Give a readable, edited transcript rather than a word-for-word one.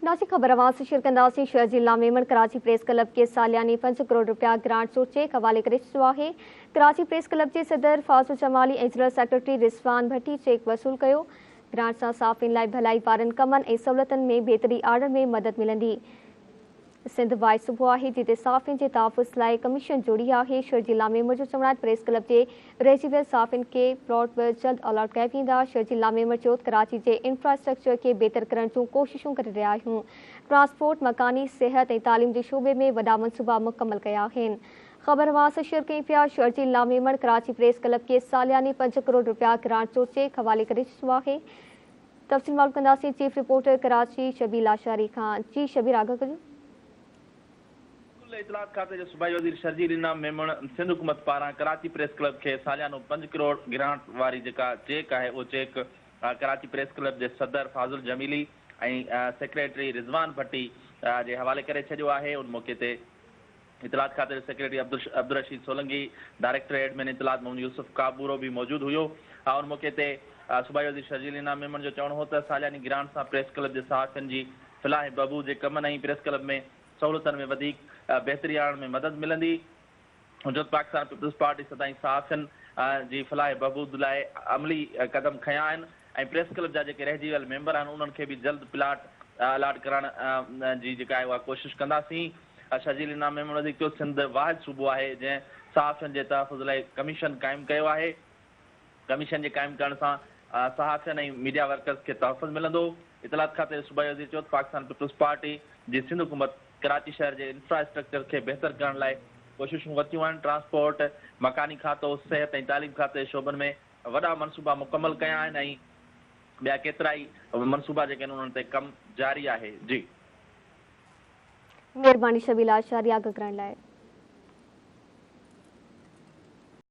नासिक खबरवार से शिरकंदासी शहर जिला मेमण कराची प्रेस क्लब के सालियानी 5 करोड़ रुपया ग्रांट जो चेक हवाले करे चुको है। कराची प्रेस क्लब के सदर फाज़ुल जमाली ऐं जनरल सेक्रेटरी रिज़वान भट्टी चेक वसूल किया। ग्रांट से साफ़िन लाइ भलाई वारन कमन ऐं सहूलतन में बेहतरी आणण में मदद मिलंदी। सिंध वाइस सुबह है जिते साफ़िन के तहफ़ुज़ लाइ कमीशन जोड़ी है। शहर जिला मेमण जो चवण प्रेस क्लब के रहिजी साफ़िन के प्लॉट पर जल्द अलॉट कया वेंदा। शहर जिला मेमण चयो कराची के इंफ्रास्ट्रक्चर के बेहतर करण जूं कोशिशूं करे रहिया आहियूं। ट्रांसपोर्ट, मकानी, सेहत ऐं तालीम के शोबे में वॾा मनसूबा मुकम्मल कया आहिनि। खबरवास शेयर कई पिया। शहर जिला मेमण कराची प्रेस क्लब के सालियानी 5 करोड़ रुपया ग्रांट जो चेक हवाले करे चुको है। तफ़सील मालूम कंदासीं चीफ रिपोर्टर कराची शबीर लाशारी खान। जी शबीर, आगाह कजो। इतलात खाते जो सूबाई वज़ीर शर्जील इनाम मेमण सिंध हुकूमत पारां कराची प्रेस क्लब के सालियानो 5 करोड़ ग्रांट वारी जेका चेक है वो चेक कराची प्रेस क्लब के सदर फाज़ुल जमीली ऐं सेक्रेटरी रिज़वान भट्टी जे हवाले करे छॾियो आहे। उन मौके ते इतलात खाते जो secretary Abdul Rashid Solangi, director admin इतलात मोहम्मद यूसुफ काबूरो भी मौजूद हुयो। उन मौके ते सूबाई वज़ीर शर्जील इनाम मेमण जो चवणो हो त सालियानी ग्रांट सां प्रेस क्लब के सहाफ़िन जी फलाह बहबूद जे कमनि ऐं प्रेस क्लब में सहूलतन में वधीक बेहतरी आणण में मदद मिलंदी। जो पाकिस्तान पीपल्स पार्टी सदाई सहाफ़िन जी फलाह बहबूद लाइ अमली कदम खया आहिनि ऐं प्रेस क्लब जा जेके रहिजी वियल मेंबर आहिनि उन्हनि खे बि जल्द प्लाट अलाट करण जी जेका आहे उहा कोशिशि कंदासीं। शर्जील इनाम मेमण वधीक चयो सिंध वाहिद सूबो आहे जंहिं सहाफ़िन जे तहफ़ुज़ लाइ कमीशन क़ाइमु कयो आहे। कमीशन जे क़ाइमु करण सां सहाफ़िन ऐं मीडिया वर्कर्स खे तहफ़ुज़ मिलंदो। इतलात खाते सूबाई वज़ीर चयो पाकिस्तान पीपल्स पार्टी जी सिंध हुकूमत कराची शहर के इंफ्रास्ट्रक्चर के बेहतर करण लाइ कोशिशूं वरितियूं आहिनि। ट्रांसपोर्ट, मकानी खातो, सेहत ऐं तालीम खाते शोबन में वॾा मनसूबा मुकम्मल कया आहिनि ऐं ॿिया केतिरा ई मनसूबा जेके आहिनि उन्हनि ते कमु जारी आहे। जी मेहरबानी शबीर लाशारी, आगाह करण लाइ।